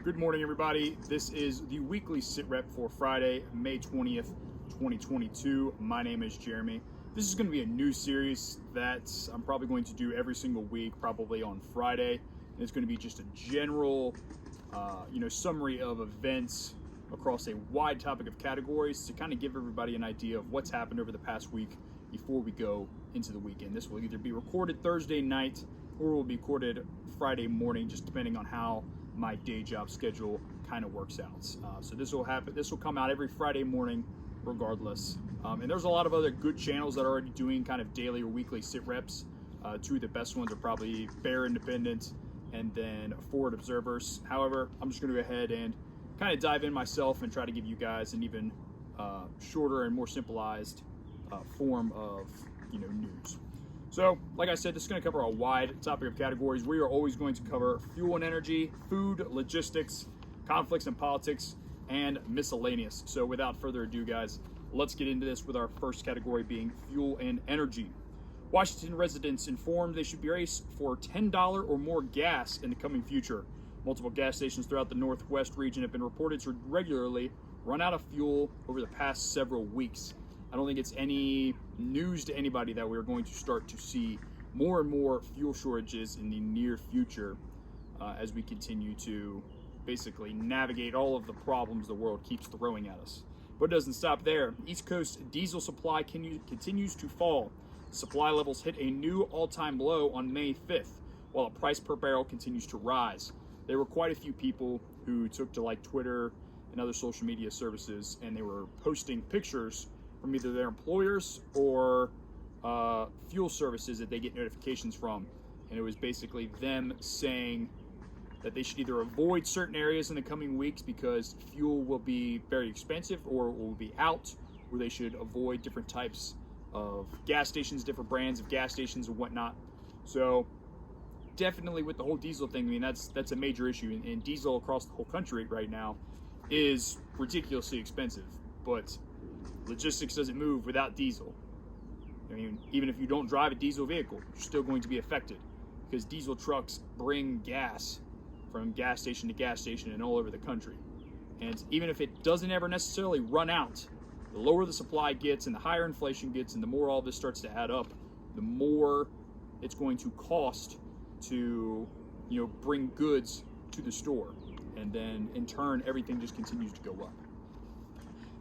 Good morning, everybody. This is the weekly SITREP for Friday, May 20th, 2022. My name is Jeremy. This is going to be a new series that I'm probably going to do every single week, probably on Friday. And it's going to be just a general, summary of events across a wide topic of categories to kind of give everybody an idea of what's happened over the past week before we go into the weekend. This will either be recorded Thursday night or will be recorded Friday morning, just depending on how my day job schedule kind of works out. So this will happen. This will come out every Friday morning, regardless. And there's a lot of other good channels that are already doing kind of daily or weekly sit reps. Two of the best ones are probably Bear Independent and then Forward Observers. However, I'm just going to go ahead and kind of dive in myself and try to give you guys an even shorter and more simplified form of news. So, like I said, this is going to cover a wide topic of categories. We are always going to cover fuel and energy, food, logistics, conflicts and politics, and miscellaneous. So without further ado, guys, let's get into this with our first category being fuel and energy. Washington residents informed they should brace for $10 or more gas in the coming future. Multiple gas stations throughout the Northwest region have been reported to regularly run out of fuel over the past several weeks. I don't think it's any news to anybody that we're going to start to see more and more fuel shortages in the near future as we continue to basically navigate all of the problems the world keeps throwing at us. But it doesn't stop there. East Coast diesel supply continues to fall. Supply levels hit a new all-time low on May 5th, while the price per barrel continues to rise. There were quite a few people who took to Twitter and other social media services, and they were posting pictures from either their employers or fuel services that they get notifications from. And it was basically them saying that they should either avoid certain areas in the coming weeks because fuel will be very expensive or it will be out, or they should avoid different types of gas stations, different brands of gas stations and whatnot. So definitely with the whole diesel thing, I mean, that's a major issue. And diesel across the whole country right now is ridiculously expensive, but logistics doesn't move without diesel. I mean, even if you don't drive a diesel vehicle, you're still going to be affected because diesel trucks bring gas from gas station to gas station and all over the country. And even if it doesn't ever necessarily run out, the lower the supply gets and the higher inflation gets and the more all this starts to add up, the more it's going to cost to, bring goods to the store. And then in turn, everything just continues to go up.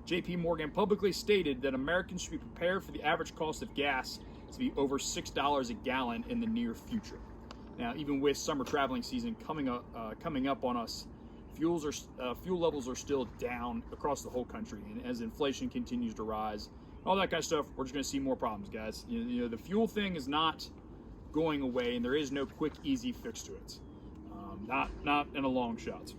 JP Morgan publicly stated that Americans should be prepared for the average cost of gas to be over $6 a gallon in the near future. Now, even with summer traveling season coming up on us, fuel levels are still down across the whole country, and as inflation continues to rise, all that kind of stuff, we're just going to see more problems, guys. The fuel thing is not going away, and there is no quick, easy fix to it. Not in a long shot.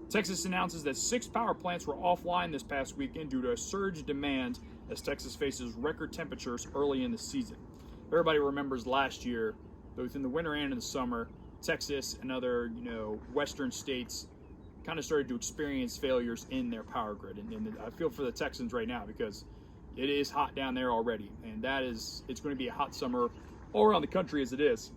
Texas announces that 6 power plants were offline this past weekend due to a surge in demand as Texas faces record temperatures early in the season. Everybody remembers last year, both in the winter and in the summer, Texas and other, western states kind of started to experience failures in their power grid. And I feel for the Texans right now because it is hot down there already. And it's going to be a hot summer all around the country as it is.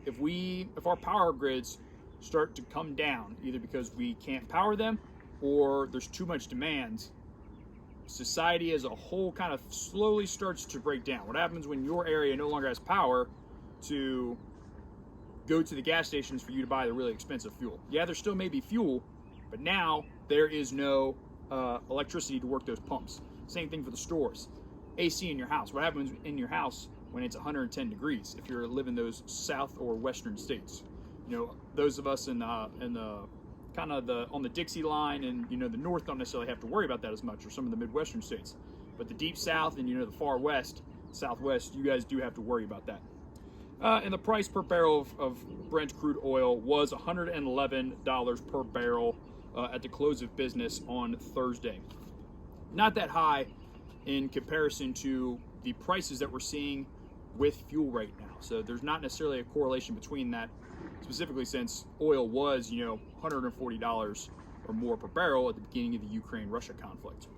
If our power grids start to come down, either because we can't power them or there's too much demand, society as a whole kind of slowly starts to break down. What happens when your area no longer has power to go to the gas stations for you to buy the really expensive fuel? Yeah, there still may be fuel, but now there is no electricity to work those pumps. Same thing for the stores. AC in your house. What happens in your house when it's 110 degrees if you're living those south or western states? Those of us in the kind of on the Dixie line and the north don't necessarily have to worry about that as much, or some of the Midwestern states. But the deep south and the far west, southwest, you guys do have to worry about that. And the price per barrel of Brent crude oil was $111 per barrel at the close of business on Thursday. Not that high in comparison to the prices that we're seeing with fuel right now. So there's not necessarily a correlation between that, specifically since oil was, $140 or more per barrel at the beginning of the Ukraine-Russia conflict.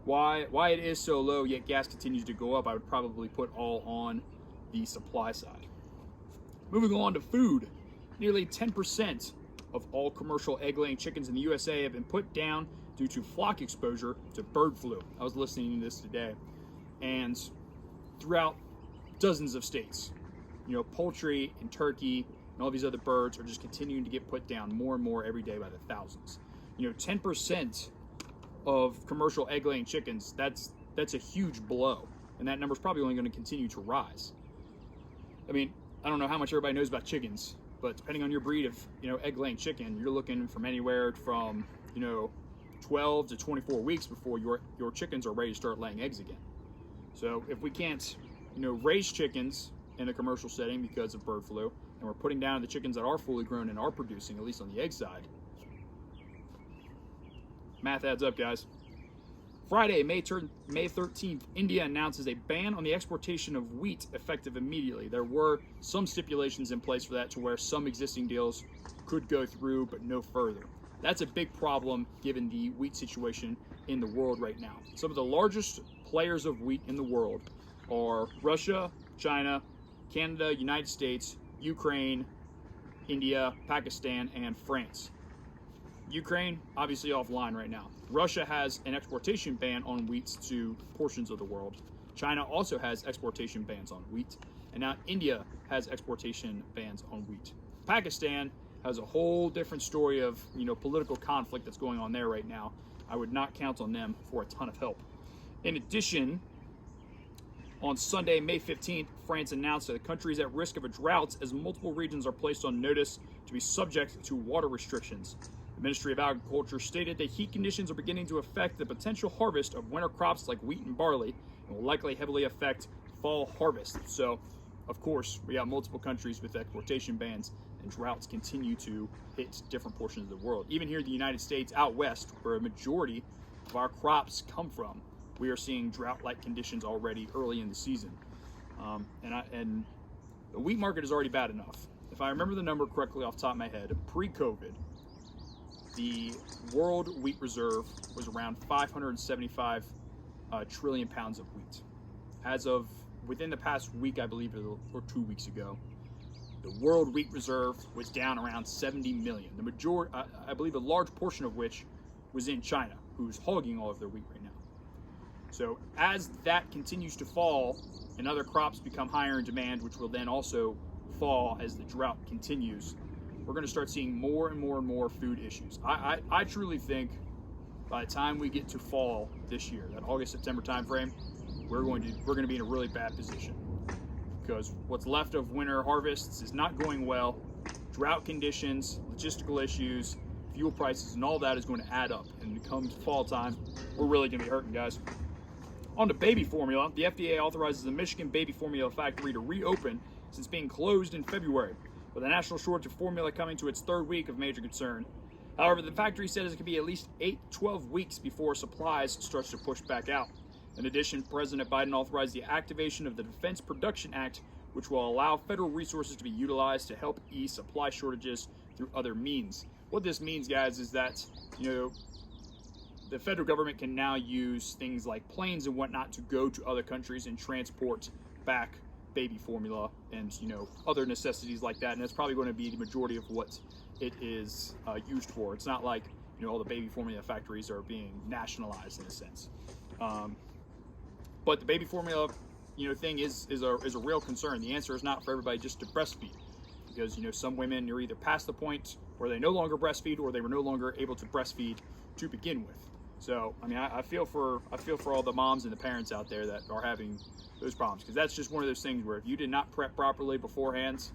Why it is so low, yet gas continues to go up, I would probably put all on the supply side. Moving on to food, nearly 10% of all commercial egg-laying chickens in the USA have been put down due to flock exposure to bird flu. I was listening to this today, and throughout dozens of states, poultry and turkey and all these other birds are just continuing to get put down more and more every day by the thousands. 10% of commercial egg-laying chickens, that's a huge blow, and that number is probably only going to continue to rise. I mean, I don't know how much everybody knows about chickens, but depending on your breed of egg-laying chicken, you're looking from anywhere from 12 to 24 weeks before your chickens are ready to start laying eggs again. So if we can't raise chickens in a commercial setting because of bird flu, and we're putting down the chickens that are fully grown and are producing, at least on the egg side, math adds up, guys. Friday, May 13th, India announces a ban on the exportation of wheat effective immediately. There were some stipulations in place for that, to where some existing deals could go through, but no further. That's a big problem given the wheat situation in the world right now. Some of the largest players of wheat in the world are Russia, China, Canada, United States, Ukraine, India, Pakistan, and France. Ukraine, obviously offline right now. Russia has an exportation ban on wheat to portions of the world. China also has exportation bans on wheat. And now India has exportation bans on wheat. Pakistan has a whole different story of, political conflict that's going on there right now. I would not count on them for a ton of help. In addition, on Sunday, May 15th, France announced that the country is at risk of a drought as multiple regions are placed on notice to be subject to water restrictions. The Ministry of Agriculture stated that heat conditions are beginning to affect the potential harvest of winter crops like wheat and barley, and will likely heavily affect fall harvest. So, of course, we have multiple countries with exportation bans, and droughts continue to hit different portions of the world. Even here in the United States, out west, where a majority of our crops come from, we are seeing drought-like conditions already early in the season. And the wheat market is already bad enough. If I remember the number correctly off the top of my head, pre-COVID, the world wheat reserve was around 575 trillion pounds of wheat. As of within the past week, I believe, or 2 weeks ago, the world wheat reserve was down around 70 million. The majority, I believe, a large portion of which was in China, who's hogging all of their wheat right now. So as that continues to fall and other crops become higher in demand, which will then also fall as the drought continues, we're going to start seeing more and more and more food issues. I truly think by the time we get to fall this year, that August-September timeframe, we're going to be in a really bad position, because what's left of winter harvests is not going well. Drought conditions, logistical issues, fuel prices, and all that is going to add up. And come fall time, we're really going to be hurting, guys. On to baby formula, the FDA authorizes the Michigan baby formula factory to reopen since being closed in February, with a national shortage of formula coming to its third week of major concern. However, the factory says it could be at least 8-12 weeks before supplies starts to push back out. In addition, President Biden authorized the activation of the Defense Production Act, which will allow federal resources to be utilized to help ease supply shortages through other means. What this means, guys, is that, the federal government can now use things like planes and whatnot to go to other countries and transport back baby formula and, other necessities like that. And that's probably going to be the majority of what it is used for. It's not like, all the baby formula factories are being nationalized in a sense. But the baby formula, thing is a real concern. The answer is not for everybody just to breastfeed, because, some women are either past the point where they no longer breastfeed, or they were no longer able to breastfeed to begin with. So, I feel for all the moms and the parents out there that are having those problems, because that's just one of those things where if you did not prep properly beforehand,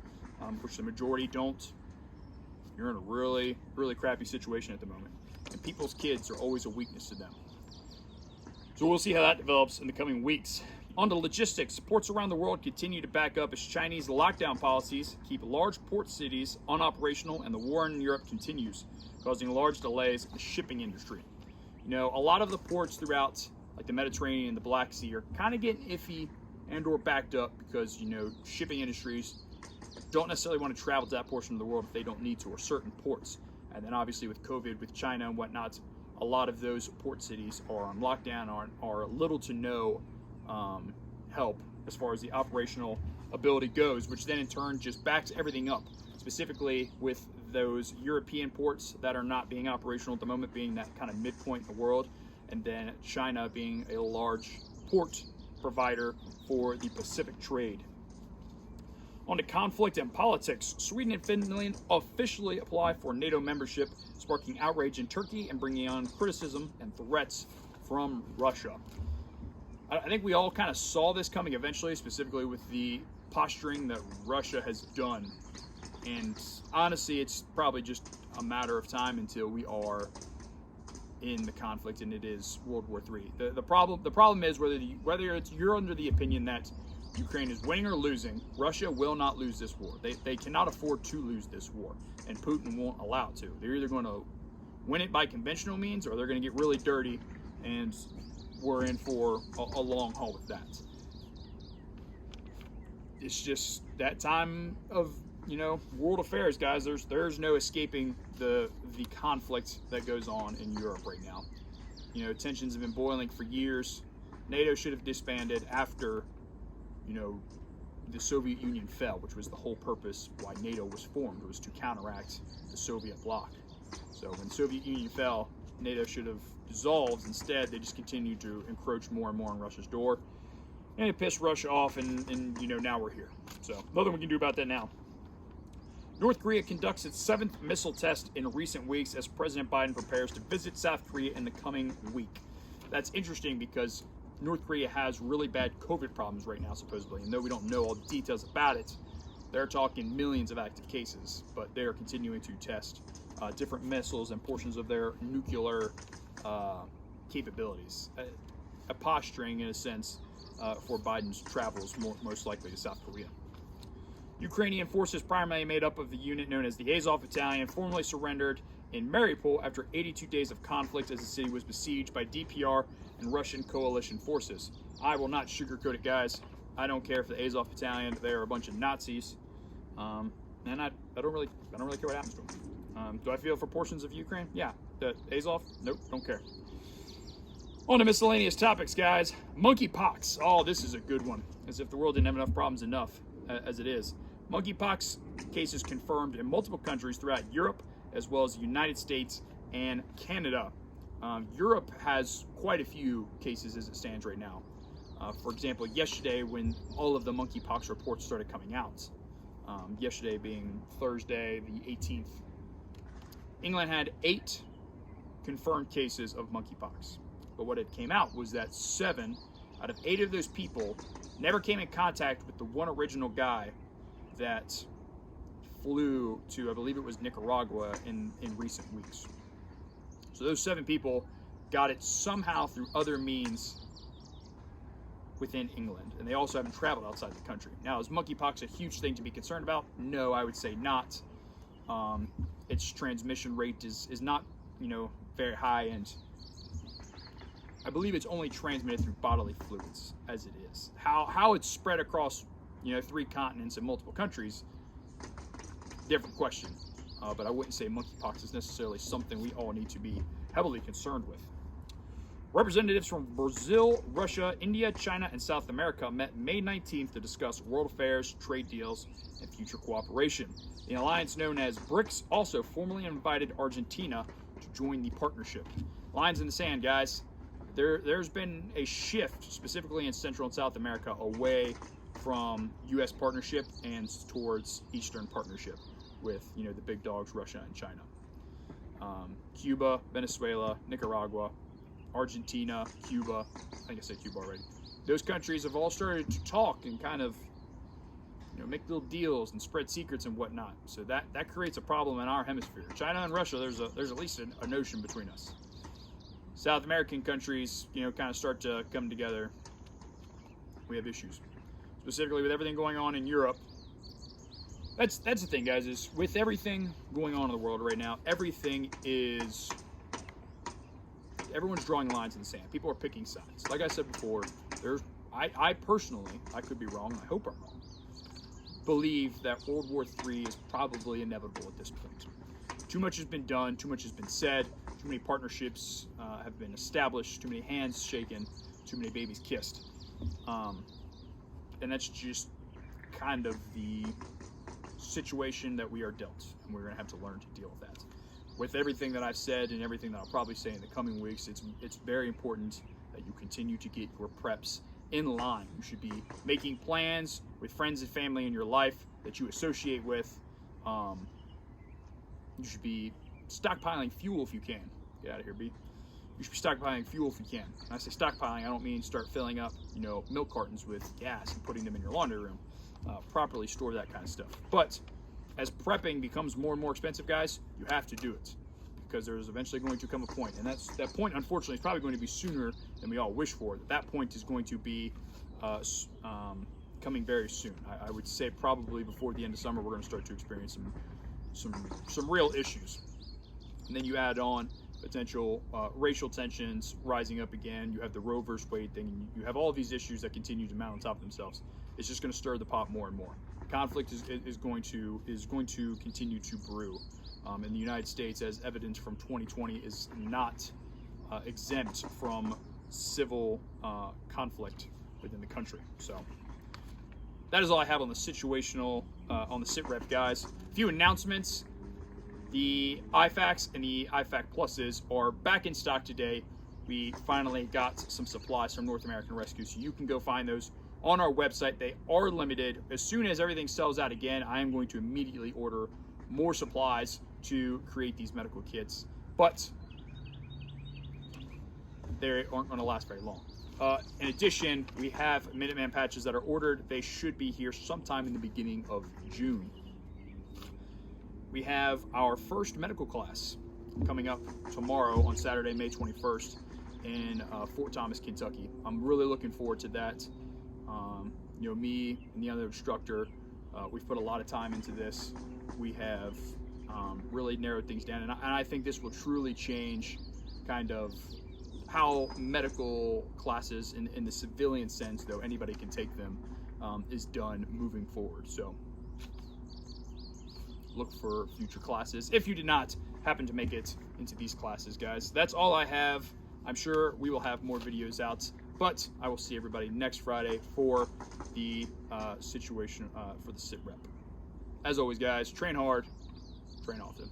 which the majority don't, you're in a really, really crappy situation at the moment. And people's kids are always a weakness to them. So we'll see how that develops in the coming weeks. On to logistics. Ports around the world continue to back up as Chinese lockdown policies keep large port cities unoperational, and the war in Europe continues, causing large delays in the shipping industry. A lot of the ports throughout, like the Mediterranean and the Black Sea, are kind of getting iffy and or backed up because, shipping industries don't necessarily want to travel to that portion of the world if they don't need to, or certain ports. And then obviously with COVID, with China and whatnot, a lot of those port cities are on lockdown, are little to no help as far as the operational ability goes, which then in turn just backs everything up specifically with those European ports that are not being operational at the moment, being that kind of midpoint in the world, and then China being a large port provider for the Pacific trade. On to conflict and politics. Sweden and Finland officially apply for NATO membership, sparking outrage in Turkey and bringing on criticism and threats from Russia. I think we all kind of saw this coming eventually, specifically with the posturing that Russia has done. And honestly, it's probably just a matter of time until we are in the conflict, and it is World War III. The problem is whether you're under the opinion that Ukraine is winning or losing, Russia will not lose this war. They cannot afford to lose this war, and Putin won't allow it to. They're either going to win it by conventional means, or they're going to get really dirty, and we're in for a long haul with that. It's just that time of, world affairs, guys. There's no escaping the conflict that goes on in Europe right now. Tensions have been boiling for years. NATO should have disbanded after, the Soviet Union fell, which was the whole purpose why NATO was formed, was to counteract the Soviet bloc. So when the Soviet Union fell, NATO should have dissolved. Instead, they just continued to encroach more and more on Russia's door, and it pissed Russia off, and now we're here. So nothing we can do about that now. North Korea conducts its 7th missile test in recent weeks as President Biden prepares to visit South Korea in the coming week. That's interesting because North Korea has really bad COVID problems right now, supposedly, and though we don't know all the details about it, they're talking millions of active cases, but they are continuing to test different missiles and portions of their nuclear capabilities. A posturing, in a sense, for Biden's travels, most likely to South Korea. Ukrainian forces, primarily made up of the unit known as the Azov Battalion, formally surrendered in Mariupol after 82 days of conflict as the city was besieged by DPR and Russian coalition forces. I will not sugarcoat it, guys. I don't care if the Azov Battalion, they are a bunch of Nazis, and I don't really care what happens to them. Do I feel for portions of Ukraine? Yeah. The Azov? Nope, don't care. On to miscellaneous topics, guys. Monkeypox. Oh, this is a good one. As if the world didn't have enough problems as it is. Monkeypox cases confirmed in multiple countries throughout Europe, as well as the United States and Canada. Europe has quite a few cases as it stands right now. For example, yesterday when all of the monkeypox reports started coming out, yesterday being Thursday the 18th, England had 8 confirmed cases of monkeypox. But what it came out was that 7 out of 8 of those people never came in contact with the one original guy that flew to, I believe it was Nicaragua in recent weeks. So those 7 people got it somehow through other means within England, and they also haven't traveled outside the country. Now, is monkeypox a huge thing to be concerned about? No, I would say not. Its transmission rate is not, very high, and I believe it's only transmitted through bodily fluids as it is. How it's spread across, 3 continents and multiple countries, different question. But I wouldn't say monkeypox is necessarily something we all need to be heavily concerned with. Representatives from Brazil, Russia, India, China, and South America met May 19th to discuss world affairs, trade deals, and future cooperation. The alliance known as BRICS also formally invited Argentina to join the partnership. Lines in the sand, guys. There's been a shift, specifically in Central and South America, away from U.S. partnership and towards Eastern partnership with, the big dogs, Russia and China. Cuba, Venezuela, Nicaragua, Argentina, Cuba, I think I said Cuba already. Those countries have all started to talk and kind of, make little deals and spread secrets and whatnot. So that creates a problem in our hemisphere. China and Russia, there's at least a notion between us. South American countries, kind of start to come together. We have issues, specifically with everything going on in Europe. That's the thing, guys, is with everything going on in the world right now, everyone's drawing lines in the sand. People are picking sides. Like I said before, I personally, I could be wrong, I hope I'm wrong, believe that World War III is probably inevitable at this point. Too much has been done, too much has been said, too many partnerships have been established, too many hands shaken, too many babies kissed. And that's just kind of the situation that we are dealt, and we're going to have to learn to deal with that. With everything that I've said and everything that I'll probably say in the coming weeks, it's very important that you continue to get your preps in line. You should be making plans with friends and family in your life that you associate with. You should be stockpiling fuel if you can. Get out of here, B. You should be stockpiling fuel if you can. When I say stockpiling, I don't mean start filling up, milk cartons with gas and putting them in your laundry room. Properly store that kind of stuff. But as prepping becomes more and more expensive, guys, you have to do it, because there's eventually going to come a point, and that point, unfortunately, is probably going to be sooner than we all wish for. That point is going to be coming very soon. I would say probably before the end of summer, we're going to start to experience some real issues. And then you add on potential racial tensions rising up again. You have the Roe versus Wade thing, and you have all of these issues that continue to mount on top of themselves. It's just going to stir the pot more and more. Conflict is going to continue to brew. In the United States, as evidence from 2020, is not exempt from civil conflict within the country. So that is all I have on the situational, on the SITREP, guys. A few announcements. The IFAKs and the IFAK Pluses are back in stock today. We finally got some supplies from North American Rescue, so you can go find those on our website. They are limited. As soon as everything sells out again, I am going to immediately order more supplies to create these medical kits, but they aren't going to last very long. In addition, we have Minuteman patches that are ordered. They should be here sometime in the beginning of June. We have our first medical class coming up tomorrow on Saturday, May 21st in Fort Thomas, Kentucky. I'm really looking forward to that. Me and the other instructor, we've put a lot of time into this. We have really narrowed things down, and I think this will truly change kind of how medical classes in the civilian sense, though anybody can take them, is done moving forward. So look for future classes if you did not happen to make it into these classes, guys. That's all I have. I'm sure we will have more videos out, but I will see everybody next Friday for the situation for the SITREP. As always, guys, train hard, train often.